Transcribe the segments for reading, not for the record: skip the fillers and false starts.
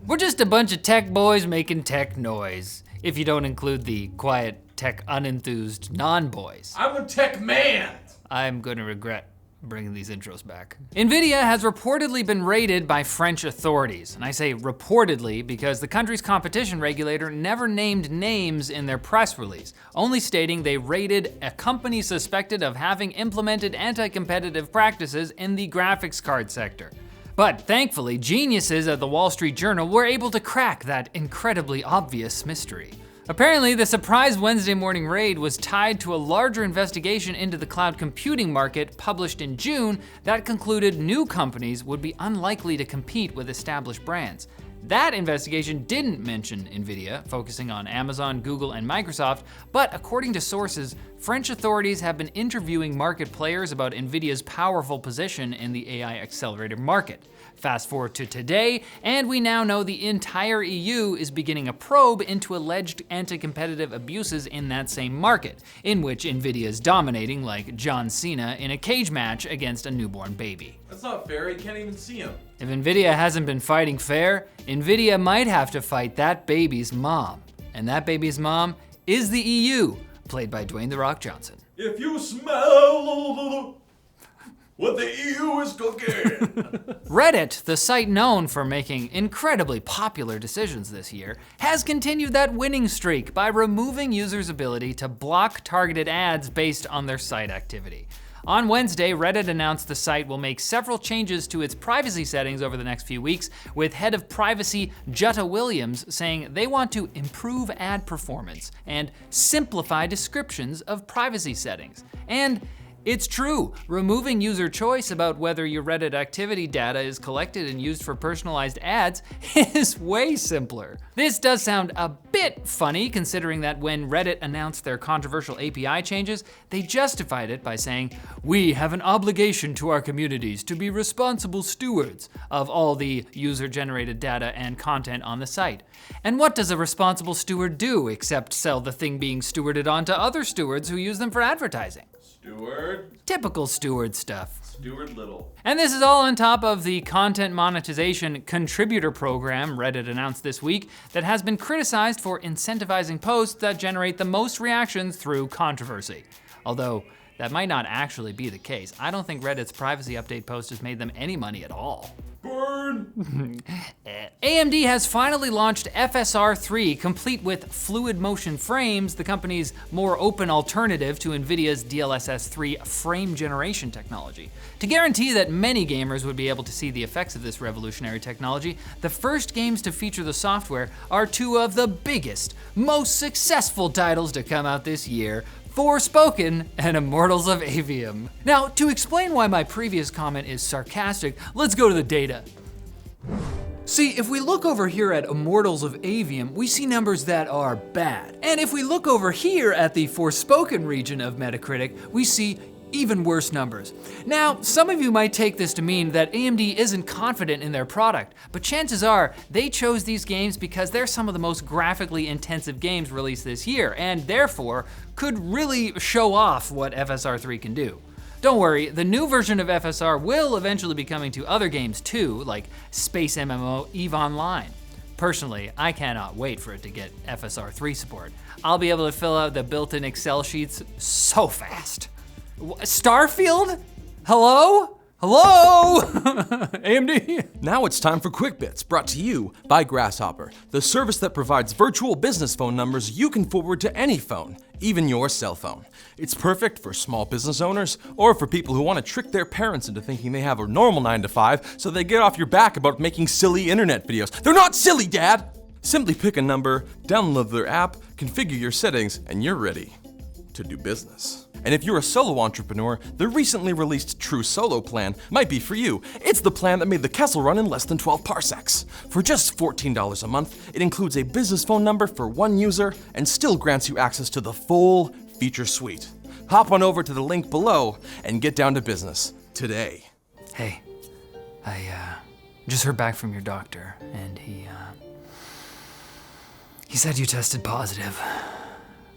We're just a bunch of tech boys making tech noise, if you don't include the quiet, tech unenthused non-boys. I'm a tech man! I'm gonna regret bringing these intros back. Nvidia has reportedly been raided by French authorities. And I say reportedly because the country's competition regulator never named names in their press release, only stating they raided a company suspected of having implemented anti-competitive practices in the graphics card sector. But thankfully, geniuses at the Wall Street Journal were able to crack that incredibly obvious mystery. Apparently, the surprise Wednesday morning raid was tied to a larger investigation into the cloud computing market published in June that concluded new companies would be unlikely to compete with established brands. That investigation didn't mention Nvidia, focusing on Amazon, Google, and Microsoft, but according to sources, French authorities have been interviewing market players about Nvidia's powerful position in the AI accelerator market. Fast forward to today, and we now know the entire EU is beginning a probe into alleged anti-competitive abuses in that same market, in which Nvidia is dominating like John Cena in a cage match against a newborn baby. That's not fair, you can't even see him. If Nvidia hasn't been fighting fair, Nvidia might have to fight that baby's mom. And that baby's mom is the EU, played by Dwayne "The Rock" Johnson. If you smell what the EU is cooking. Reddit, the site known for making incredibly popular decisions this year, has continued that winning streak by removing users' ability to block targeted ads based on their site activity. On Wednesday, Reddit announced the site will make several changes to its privacy settings over the next few weeks, with head of privacy Jutta Williams saying they want to improve ad performance and simplify descriptions of privacy settings. And it's true, removing user choice about whether your Reddit activity data is collected and used for personalized ads is way simpler. This does sound a bit funny considering that when Reddit announced their controversial API changes, they justified it by saying, "We have an obligation to our communities to be responsible stewards of all the user-generated data and content on the site." And what does a responsible steward do except sell the thing being stewarded on to other stewards who use them for advertising? Steward. Typical steward stuff. Steward Little. And this is all on top of the content monetization contributor program Reddit announced this week that has been criticized for incentivizing posts that generate the most reactions through controversy. Although that might not actually be the case. I don't think Reddit's privacy update post has made them any money at all. Burn. AMD has finally launched FSR3, complete with fluid motion frames, the company's more open alternative to Nvidia's DLSS 3 frame generation technology. To guarantee that many gamers would be able to see the effects of this revolutionary technology, the first games to feature the software are two of the biggest, most successful titles to come out this year: Forspoken and Immortals of Avium. Now, to explain why my previous comment is sarcastic, let's go to the data. See, if we look over here at Immortals of Avium, we see numbers that are bad. And if we look over here at the Forspoken region of Metacritic, we see even worse numbers. Now, some of you might take this to mean that AMD isn't confident in their product, but chances are they chose these games because they're some of the most graphically intensive games released this year, and therefore could really show off what FSR3 can do. Don't worry, the new version of FSR will eventually be coming to other games too, like space MMO EVE Online. Personally, I cannot wait for it to get FSR3 support. I'll be able to fill out the built-in Excel sheets so fast. Starfield? Hello? Hello? AMD? Now it's time for Quick Bits, brought to you by Grasshopper, the service that provides virtual business phone numbers you can forward to any phone, even your cell phone. It's perfect for small business owners or for people who want to trick their parents into thinking they have a normal 9 to 5 so they get off your back about making silly internet videos. They're not silly, Dad! Simply pick a number, download their app, configure your settings, and you're ready to do business. And if you're a solo entrepreneur, the recently released True Solo plan might be for you. It's the plan that made the Kessel Run in less than 12 parsecs. For just $14 a month, it includes a business phone number for one user and still grants you access to the full feature suite. Hop on over to the link below and get down to business today. Hey, I just heard back from your doctor, and he said you tested positive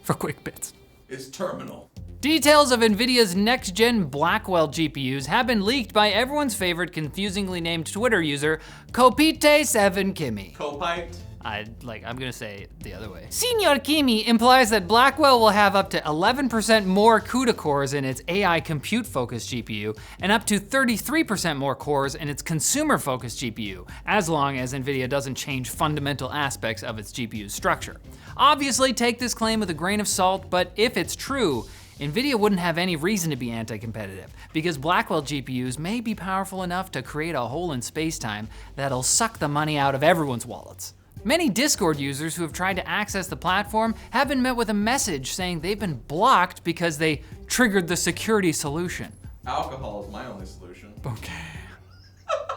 for Quick Bits. It's terminal. Details of Nvidia's next-gen Blackwell GPUs have been leaked by everyone's favorite confusingly named Twitter user, Copite7Kimi. Copite. I'm gonna say it the other way. Senor Kimi implies that Blackwell will have up to 11% more CUDA cores in its AI compute-focused GPU and up to 33% more cores in its consumer-focused GPU, as long as Nvidia doesn't change fundamental aspects of its GPU structure. Obviously, take this claim with a grain of salt, but if it's true, Nvidia wouldn't have any reason to be anti-competitive, because Blackwell GPUs may be powerful enough to create a hole in space-time that'll suck the money out of everyone's wallets. Many Discord users who have tried to access the platform have been met with a message saying they've been blocked because they triggered the security solution. Alcohol is my only solution. Okay.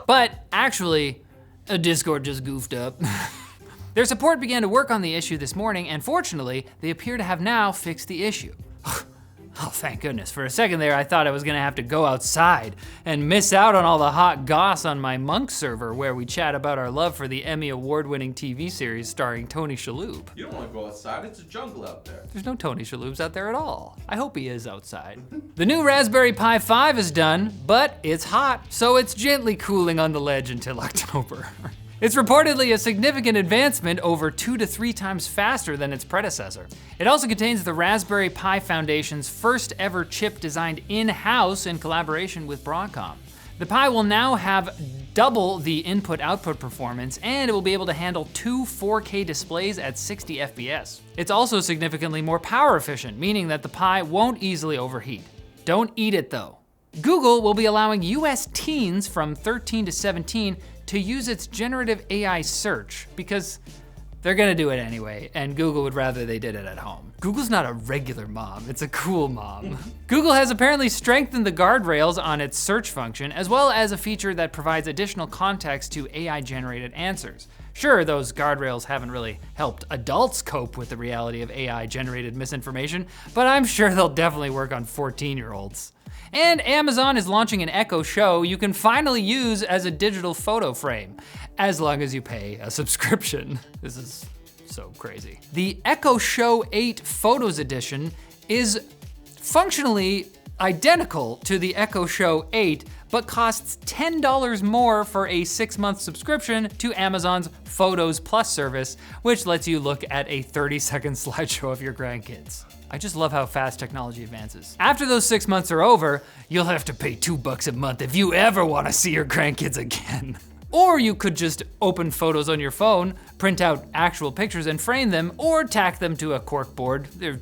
But actually, Discord just goofed up. Their support began to work on the issue this morning, and fortunately, they appear to have now fixed the issue. Oh, thank goodness. For a second there, I thought I was gonna have to go outside and miss out on all the hot goss on my Monk server where we chat about our love for the Emmy award-winning TV series starring Tony Shalhoub. You don't wanna go outside, it's a jungle out there. There's no Tony Shalhoubs out there at all. I hope he is outside. The new Raspberry Pi 5 is done, but it's hot, so it's gently cooling on the ledge until October. It's reportedly a significant advancement, over 2 to 3 times faster than its predecessor. It also contains the Raspberry Pi Foundation's first ever chip designed in-house in collaboration with Broadcom. The Pi will now have double the input-output performance, and it will be able to handle 2 4K displays at 60 FPS. It's also significantly more power efficient, meaning that the Pi won't easily overheat. Don't eat it though. Google will be allowing US teens from 13 to 17 to use its generative AI search because they're gonna do it anyway, and Google would rather they did it at home. Google's not a regular mom, it's a cool mom. Google has apparently strengthened the guardrails on its search function, as well as a feature that provides additional context to AI-generated answers. Sure, those guardrails haven't really helped adults cope with the reality of AI-generated misinformation, but I'm sure they'll definitely work on 14-year-olds. And Amazon is launching an Echo Show you can finally use as a digital photo frame, as long as you pay a subscription. This is so crazy. The Echo Show 8 Photos Edition is functionally identical to the Echo Show 8, but costs $10 more for a 6-month subscription to Amazon's Photos Plus service, which lets you look at a 30-second slideshow of your grandkids. I just love how fast technology advances. After those 6 months are over, you'll have to pay $2 a month if you ever wanna see your grandkids again. Or you could just open photos on your phone, print out actual pictures and frame them, or tack them to a corkboard. There are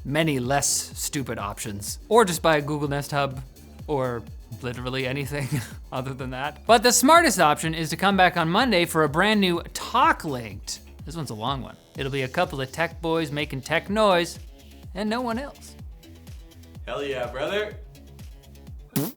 many less stupid options. Or just buy a Google Nest Hub, or literally anything other than that. But the smartest option is to come back on Monday for a brand new Talk Linked. This one's a long one. It'll be a couple of tech boys making tech noise, and no one else. Hell yeah, brother.